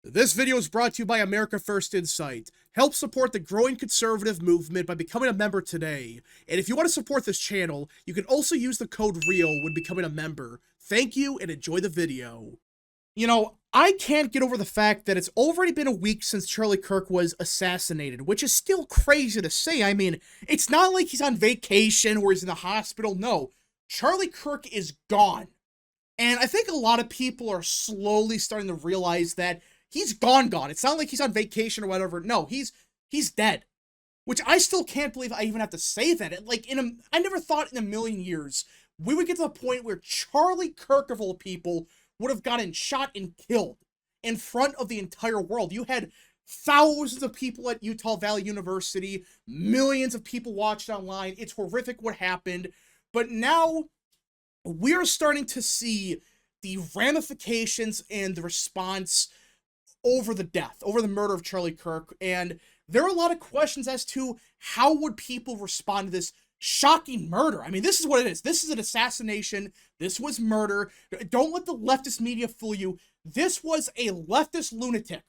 This video is brought to you by America First Insight. Help support the growing conservative movement by becoming a member today. And if you want to support this channel, you can also use the code REAL when becoming a member. Thank you and enjoy the video. I can't get over the fact that it's already been a week since Charlie Kirk was assassinated, which is still crazy to say. I mean, it's not like he's on vacation or he's in the hospital. No, Charlie Kirk is gone. And I think a lot of people are slowly starting to realize that he's gone. It's not like he's on vacation or whatever. No, he's dead. Which I still can't believe I even have to say that. I never thought in a million years we would get to the point where Charlie Kirk, of all people, would have gotten shot and killed in front of the entire world. You had thousands of people at Utah Valley University, millions of people watched online. It's horrific what happened. But now we're starting to see the ramifications and the response over the murder of Charlie Kirk. And there are a lot of questions as to how would people respond to this shocking murder. I mean, this is what it is. This is an assassination. This was murder. Don't let the leftist media fool you. This was a leftist lunatic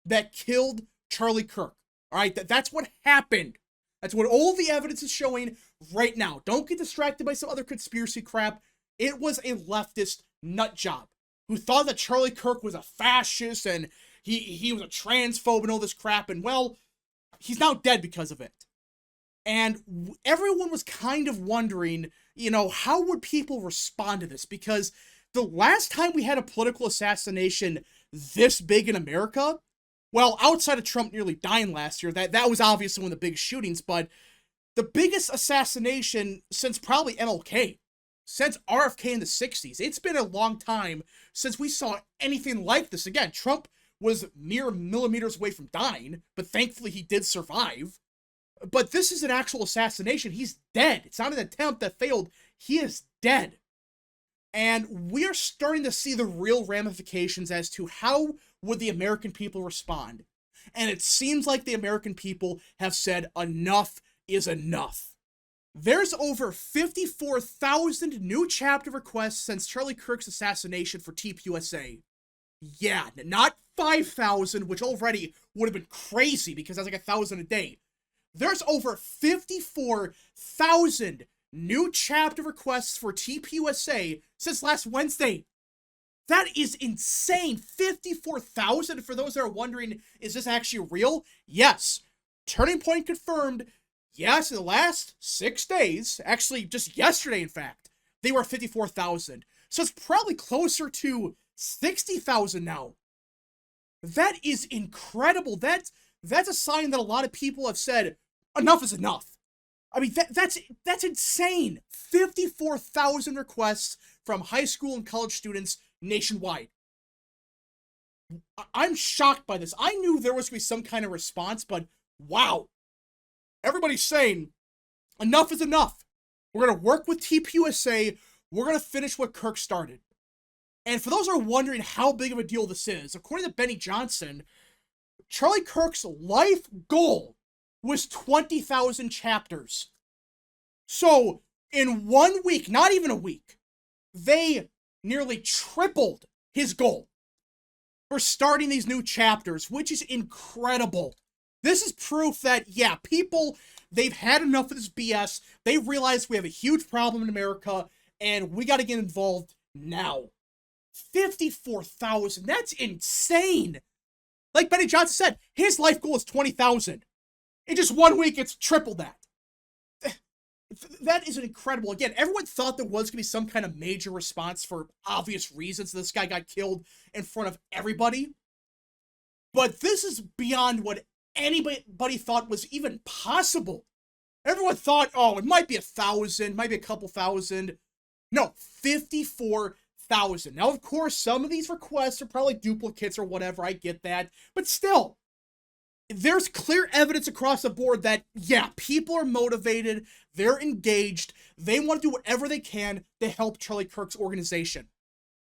that killed Charlie Kirk. All right, that's what happened. That's what all the evidence is showing right now. Don't get distracted by some other conspiracy crap. It was a leftist nut job who thought that Charlie Kirk was a fascist and he was a transphobe and all this crap. And well, he's now dead because of it. And everyone was kind of wondering, how would people respond to this? Because the last time we had a political assassination this big in America, well, outside of Trump nearly dying last year, that was obviously one of the biggest shootings, but the biggest assassination since probably MLK, since RFK in the 60s. It's been a long time since we saw anything like this. Again, Trump was mere millimeters away from dying, but thankfully he did survive. But this is an actual assassination. He's dead. It's not an attempt that failed. He is dead. And we're starting to see the real ramifications as to how would the American people respond. And it seems like the American people have said enough is enough. There's over 54,000 new chapter requests since Charlie Kirk's assassination for TPUSA. Yeah, not 5,000, which already would have been crazy because that's like 1,000 a day. There's over 54,000 new chapter requests for TPUSA since last Wednesday. That is insane. 54,000. For those that are wondering, is this actually real? Yes. Turning Point confirmed. Yes, in the last 6 days, actually just yesterday, in fact, they were 54,000. So it's probably closer to 60,000 now. That is incredible. That's a sign that a lot of people have said, enough is enough. I mean, that's insane. 54,000 requests from high school and college students nationwide. I'm shocked by this. I knew there was going to be some kind of response, but wow. Everybody's saying, enough is enough. We're going to work with TPUSA. We're going to finish what Kirk started. And for those who are wondering how big of a deal this is, according to Benny Johnson, Charlie Kirk's life goal was 20,000 chapters. So, in 1 week, not even a week, they nearly tripled his goal for starting these new chapters, which is incredible. This is proof that, yeah, people, they've had enough of this BS. They realize we have a huge problem in America, and we got to get involved now. 54,000, that's insane. Like Benny Johnson said, his life goal is 20,000. In just 1 week, it's triple that. That is incredible. Again, everyone thought there was going to be some kind of major response for obvious reasons. This guy got killed in front of everybody. But this is beyond what anybody thought was even possible. Everyone thought, oh, it might be 1,000, might be a couple thousand. No, 54,000. Now, of course, some of these requests are probably duplicates or whatever. I get that. But still, there's clear evidence across the board that, yeah, people are motivated, they're engaged, they want to do whatever they can to help Charlie Kirk's organization.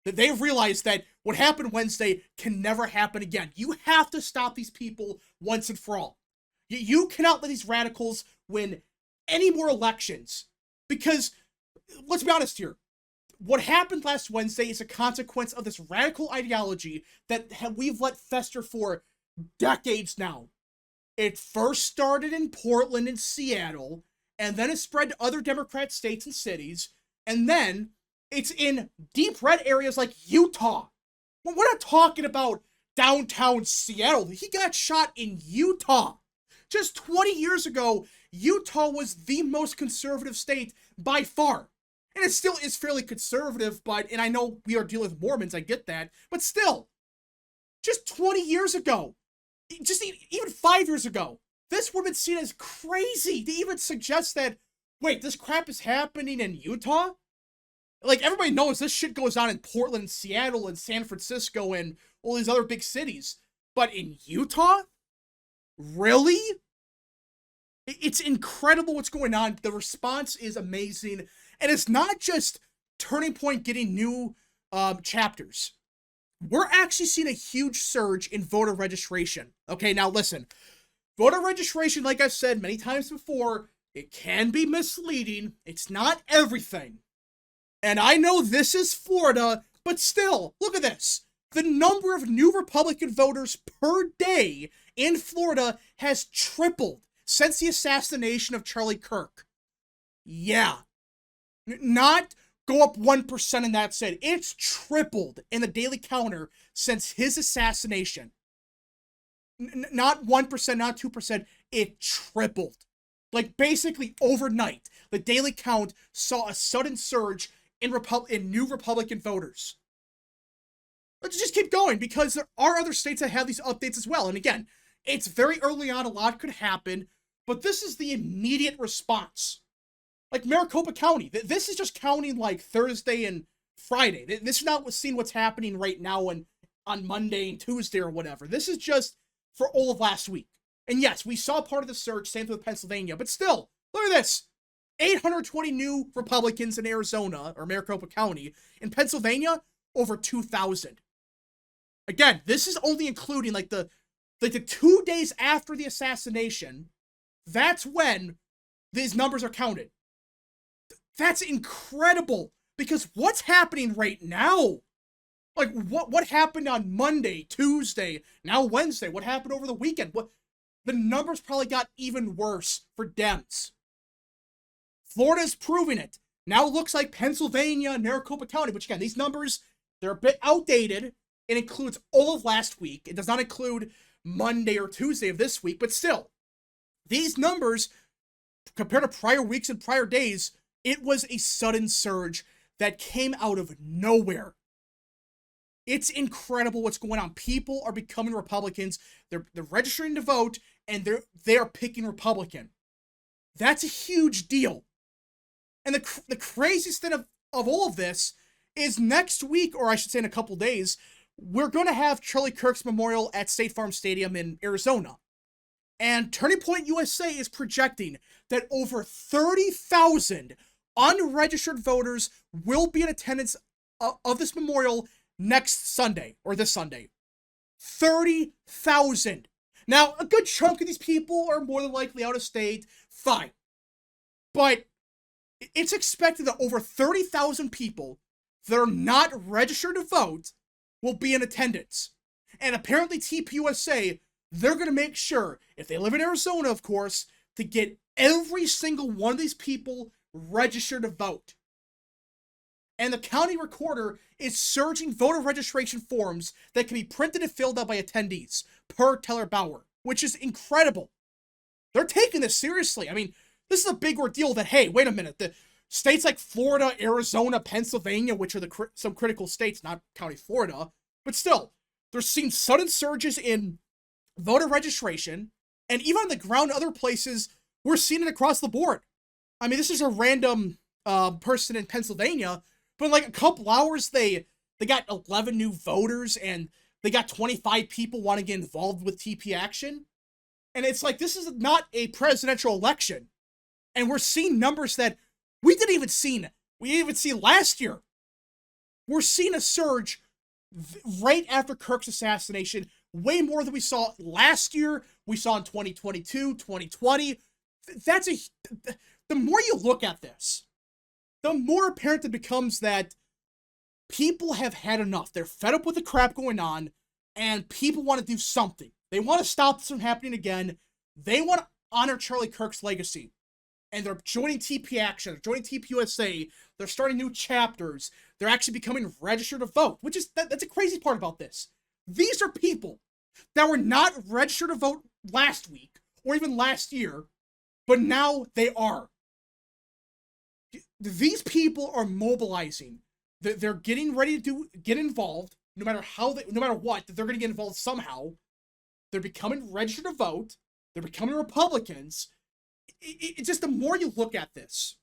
That they've realized that what happened Wednesday can never happen again. You have to stop these people once and for all. You cannot let these radicals win any more elections. Because, let's be honest here, what happened last Wednesday is a consequence of this radical ideology that we've let fester for decades now. It first started in Portland and Seattle, and then it spread to other Democrat states and cities, and then it's in deep red areas like Utah. Well, we're not talking about downtown Seattle. He got shot in Utah. Just 20 years ago, Utah was the most conservative state by far. And it still is fairly conservative, and I know we are dealing with Mormons, I get that, but still, just 20 years ago, just even 5 years ago, this would have been seen as crazy to even suggest that, wait, this crap is happening in Utah? Like, everybody knows this shit goes on in Portland, and Seattle, and San Francisco, and all these other big cities. But in Utah? Really? It's incredible what's going on. The response is amazing. And it's not just Turning Point getting new chapters. We're actually seeing a huge surge in voter registration. Okay, now listen. Voter registration, like I've said many times before, it can be misleading. It's not everything. And I know this is Florida, but still, look at this. The number of new Republican voters per day in Florida has tripled since the assassination of Charlie Kirk. Yeah. Not go up 1% and that's it. It's tripled in the daily counter since his assassination. Not 1%, not 2%. It tripled. Like, basically overnight, the daily count saw a sudden surge in new Republican voters. Let's just keep going, because there are other states that have these updates as well. And again, it's very early on, a lot could happen, but this is the immediate response. Like Maricopa County, this is just counting like Thursday and Friday. This is not seeing what's happening right now and on Monday and Tuesday or whatever. This is just for all of last week. And yes, we saw part of the surge, same with Pennsylvania, but still, look at this. 820 new Republicans in Arizona, or Maricopa County. In Pennsylvania, over 2,000. Again, this is only including like the 2 days after the assassination. That's when these numbers are counted. That's incredible, because what's happening right now? Like, what happened on Monday, Tuesday, now Wednesday? What happened over the weekend? The numbers probably got even worse for Dems. Florida's proving it. Now it looks like Pennsylvania and Maricopa County, which again, these numbers, they're a bit outdated. It includes all of last week. It does not include Monday or Tuesday of this week, but still, these numbers, compared to prior weeks and prior days, it was a sudden surge that came out of nowhere. It's incredible what's going on. People are becoming Republicans. They're registering to vote, and they're picking Republican. That's a huge deal. And the craziest thing of all of this is next week, or I should say in a couple days, we're going to have Charlie Kirk's memorial at State Farm Stadium in Arizona. And Turning Point USA is projecting that over 30,000 unregistered voters will be in attendance of this memorial next Sunday, or this Sunday. 30,000. Now, a good chunk of these people are more than likely out of state. Fine. But it's expected that over 30,000 people that are not registered to vote will be in attendance. And apparently TPUSA, they're going to make sure, if they live in Arizona, of course, to get every single one of these people registered to vote. And the county recorder is surging voter registration forms that can be printed and filled out by attendees, per Teller Bauer, which is incredible. They're taking this seriously. I mean, this is a big ordeal that, hey, wait a minute, the states like Florida, Arizona, Pennsylvania, which are some critical states, not county Florida, but still, they're seeing sudden surges in voter registration, and even on the ground, other places, we're seeing it across the board. I mean, this is a random person in Pennsylvania, but in like a couple hours, they got 11 new voters, and they got 25 people wanting to get involved with TP action. And it's like, this is not a presidential election. And we're seeing numbers that we didn't even see last year. We're seeing a surge right after Kirk's assassination, way more than we saw last year, we saw in 2022, 2020. The more you look at this, the more apparent it becomes that People have had enough. They're fed up with the crap going on, and people want to do something. They want to stop this from happening again. They want to honor Charlie Kirk's legacy. And they're joining TP Action, they're joining TPUSA, they're starting new chapters, they're actually becoming registered to vote, which is, that's a crazy part about this. These are people that were not registered to vote last week, or even last year, but now they are. These people are mobilizing. They're getting ready to get involved, no matter what, they're going to get involved somehow. They're becoming registered to vote, they're becoming Republicans. It's just the more you look at this,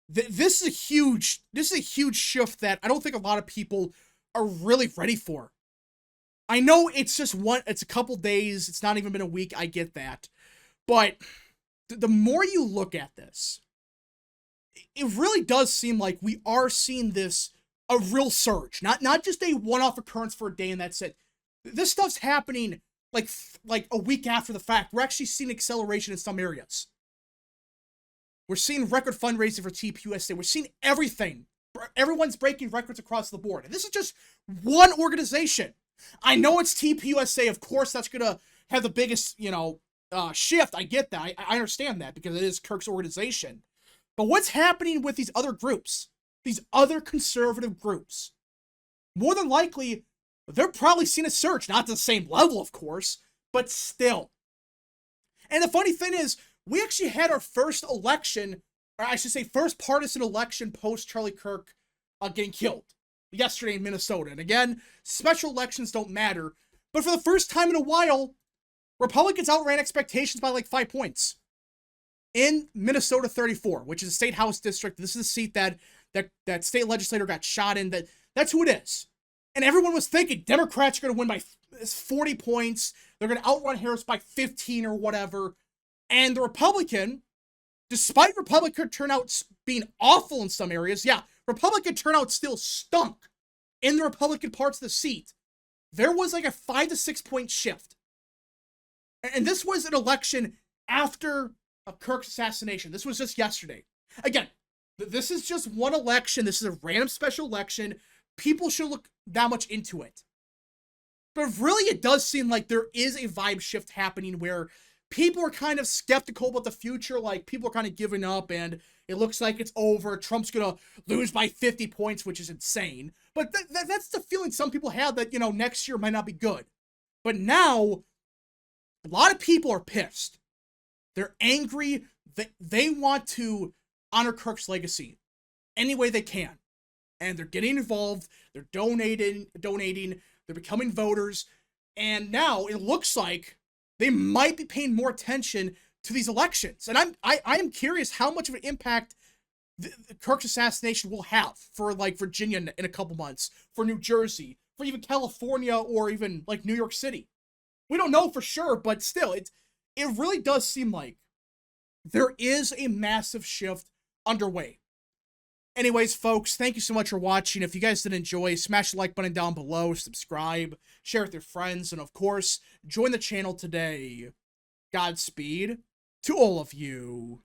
this is a huge shift that I don't think a lot of people are really ready for. I know it's a couple days, it's not even been a week, I get that. But the more you look at this, it really does seem like we are seeing a real surge. Not just a one-off occurrence for a day and that's it. This stuff's happening like a week after the fact. We're actually seeing acceleration in some areas. We're seeing record fundraising for TPUSA. We're seeing everything. Everyone's breaking records across the board. And this is just one organization. I know it's TPUSA. Of course, that's going to have the biggest, shift. I get that. I understand that because it is Kirk's organization. But what's happening with these other groups? These other conservative groups? More than likely, they're probably seeing a surge. Not to the same level, of course, but still. And the funny thing is, we actually had our first election, or I should say first partisan election post-Charlie Kirk getting killed yesterday in Minnesota. And again, special elections don't matter. But for the first time in a while, Republicans outran expectations by like 5 points. In Minnesota 34, which is a state house district. This is a seat that state legislator got shot in. That's who it is. And everyone was thinking Democrats are going to win by 40 points. They're going to outrun Harris by 15 or whatever. And the Republican, despite Republican turnout being awful in some areas, yeah, Republican turnout still stunk in the Republican parts of the seat. There was like a 5 to 6 point shift. And this was an election after Kirk's assassination. This was just yesterday. Again, this is just one election. This is a random special election. People should look that much into it. But really, it does seem like there is a vibe shift happening where people are kind of skeptical about the future. Like, people are kind of giving up and it looks like it's over. Trump's going to lose by 50 points, which is insane. But that's the feeling some people have that, next year might not be good. But now, a lot of people are pissed. They're angry. They want to honor Kirk's legacy any way they can. And they're getting involved. They're donating. They're becoming voters. And now it looks like they might be paying more attention to these elections. And I am curious how much of an impact the Kirk's assassination will have for like Virginia in a couple months, for New Jersey, for even California, or even like New York City. We don't know for sure, but still, it really does seem like there is a massive shift underway. Anyways, folks, thank you so much for watching. If you guys did enjoy, smash the like button down below, subscribe, share with your friends, and of course, join the channel today. Godspeed to all of you.